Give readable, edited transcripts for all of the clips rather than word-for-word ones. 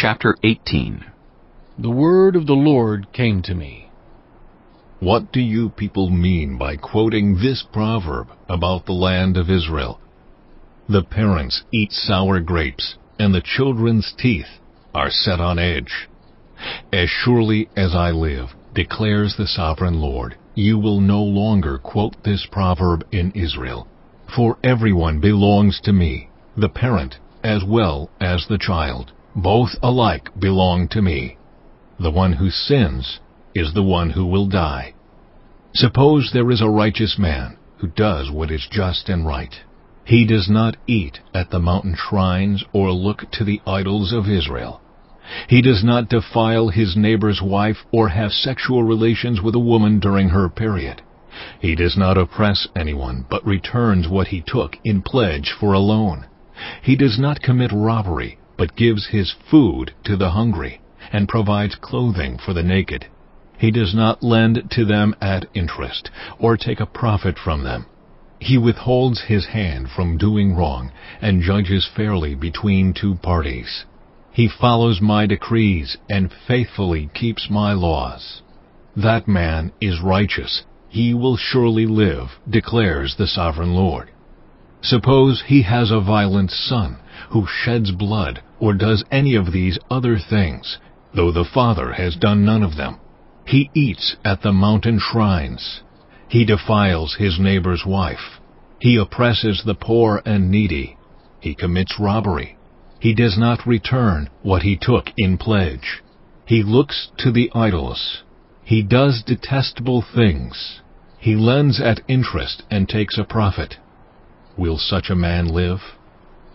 Chapter 18. The word of the Lord came to me. What do you people mean by quoting this proverb about the land of Israel? The parents eat sour grapes, and the children's teeth are set on edge. As surely as I live, declares the sovereign Lord, you will no longer quote this proverb in Israel. For everyone belongs to me, the parent as well as the child. Both alike belong to me. The one who sins is the one who will die. Suppose there is a righteous man who does what is just and right. He does not eat at the mountain shrines or look to the idols of Israel. He does not defile his neighbor's wife or have sexual relations with a woman during her period. He does not oppress anyone, but returns what he took in pledge for a loan. He does not commit robbery, but gives his food to the hungry, and provides clothing for the naked. He does not lend to them at interest, or take a profit from them. He withholds his hand from doing wrong, and judges fairly between two parties. He follows my decrees, and faithfully keeps my laws. That man is righteous. He will surely live, declares the sovereign Lord. Suppose he has a violent son, who sheds blood, or does any of these other things, though the father has done none of them. He eats at the mountain shrines. He defiles his neighbor's wife. He oppresses the poor and needy. He commits robbery. He does not return what he took in pledge. He looks to the idols. He does detestable things. He lends at interest and takes a profit. Will such a man live?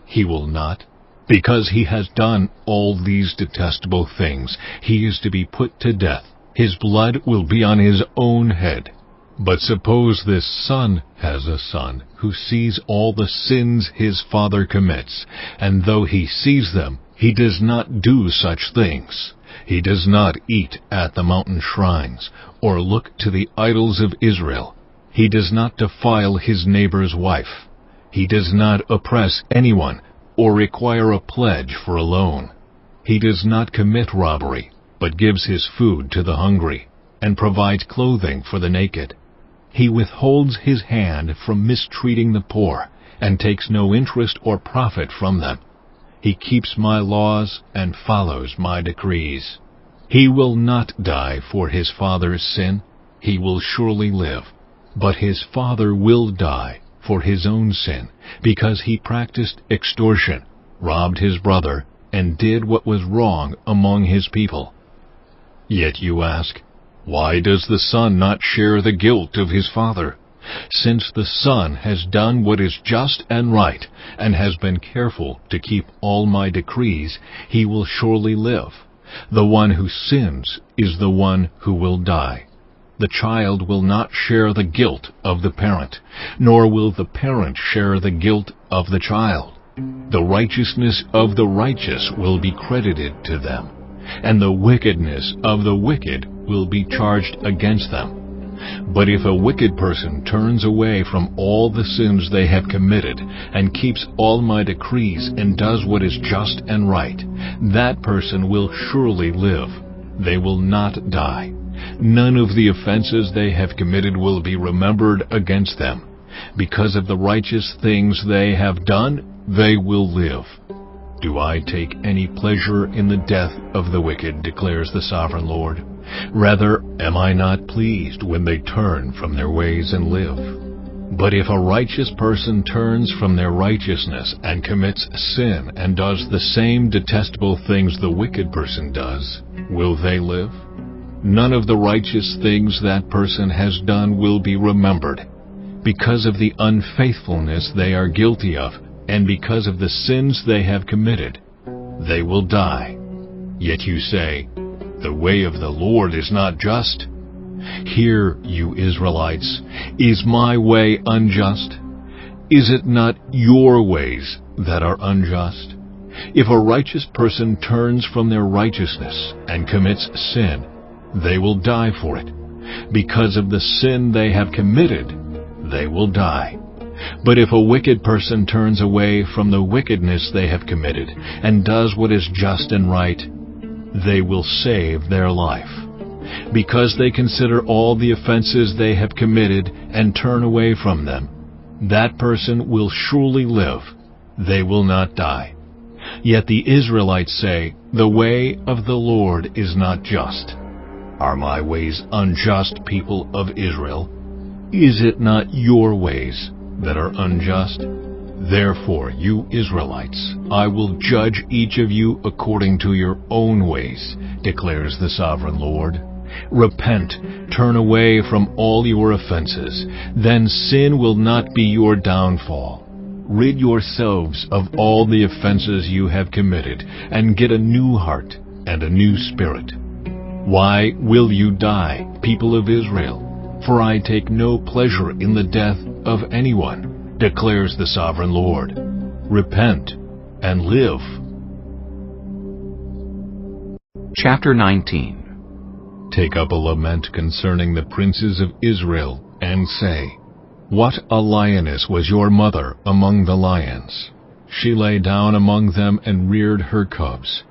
He will not. Because he has done all these detestable things, he is to be put to death. His blood will be on his own head. But suppose this son has a son who sees all the sins his father commits, and though he sees them, he does not do such things. He does not eat at the mountain shrines, or look to the idols of Israel. He does not defile his neighbor's wife. He does not oppress anyone, or require a pledge for a loan. He does not commit robbery, but gives his food to the hungry, and provides clothing for the naked. He withholds his hand from mistreating the poor, and takes no interest or profit from them. He keeps my laws and follows my decrees. He will not die for his father's sin. He will surely live. But his father will die for his own sin, because he practiced extortion, robbed his brother, and did what was wrong among his people. Yet you ask, why does the son not share the guilt of his father? Since the son has done what is just and right, and has been careful to keep all my decrees, he will surely live. The one who sins is the one who will die. The child will not share the guilt of the parent, nor will the parent share the guilt of the child. The righteousness of the righteous will be credited to them, and the wickedness of the wicked will be charged against them. But if a wicked person turns away from all the sins they have committed, and keeps all my decrees and does what is just and right, that person will surely live. They will not die. None of the offenses they have committed will be remembered against them. Because of the righteous things they have done, they will live. Do I take any pleasure in the death of the wicked, declares the sovereign Lord? Rather, am I not pleased when they turn from their ways and live? But if a righteous person turns from their righteousness and commits sin and does the same detestable things the wicked person does, will they live? None of the righteous things that person has done will be remembered. Because of the unfaithfulness they are guilty of, and because of the sins they have committed, they will die. Yet you say, the way of the Lord is not just. Hear, you Israelites, is my way unjust? Is it not your ways that are unjust? If a righteous person turns from their righteousness and commits sin, they will die for it. Because of the sin they have committed, they will die. But if a wicked person turns away from the wickedness they have committed and does what is just and right, they will save their life. Because they consider all the offenses they have committed and turn away from them, that person will surely live. They will not die. Yet the Israelites say, "The way of the Lord is not just." Are my ways unjust, people of Israel? Is it not your ways that are unjust? Therefore, you Israelites, I will judge each of you according to your own ways, declares the Sovereign Lord. Repent, turn away from all your offenses, then sin will not be your downfall. Rid yourselves of all the offenses you have committed, and get a new heart and a new spirit. Why will you die, people of Israel? For I take no pleasure in the death of anyone, declares the Sovereign Lord. Repent and live. Chapter 19. Take up a lament concerning the princes of Israel, and say, "What a lioness was your mother among the lions! She lay down among them and reared her cubs.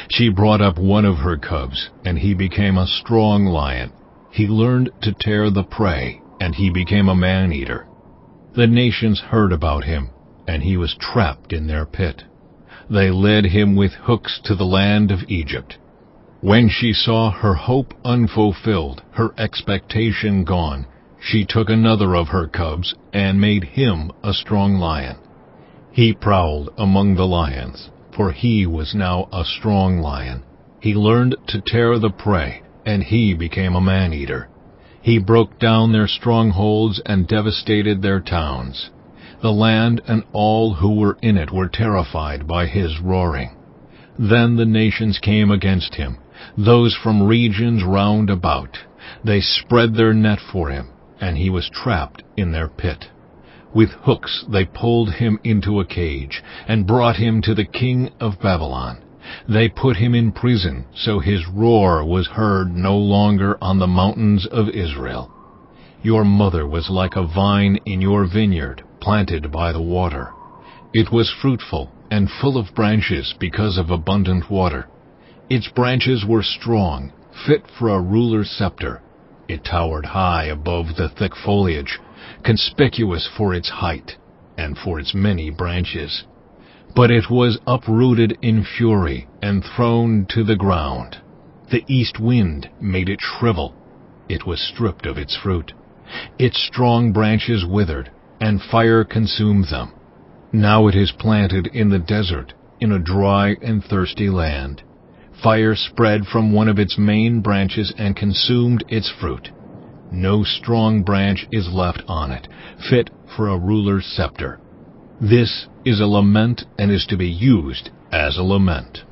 She brought up one of her cubs, and he became a strong lion. He learned to tear the prey, and he became a man-eater. The nations heard about him, and he was trapped in their pit. They led him with hooks to the land of Egypt. When she saw her hope unfulfilled, her expectation gone, she took another of her cubs and made him a strong lion. He prowled among the lions, for he was now a strong lion. He learned to tear the prey, and he became a man-eater. He broke down their strongholds and devastated their towns. The land and all who were in it were terrified by his roaring. Then the nations came against him, those from regions round about. They spread their net for him, and he was trapped in their pit. With hooks they pulled him into a cage, and brought him to the king of Babylon. They put him in prison, so his roar was heard no longer on the mountains of Israel. Your mother was like a vine in your vineyard, planted by the water. It was fruitful and full of branches because of abundant water. Its branches were strong, fit for a ruler's scepter. It towered high above the thick foliage, conspicuous for its height and for its many branches. But it was uprooted in fury and thrown to the ground. The east wind made it shrivel. It was stripped of its fruit. Its strong branches withered, and fire consumed them. Now it is planted in the desert, in a dry and thirsty land. Fire spread from one of its main branches and consumed its fruit. No strong branch is left on it, fit for a ruler's scepter. This is a lament and is to be used as a lament.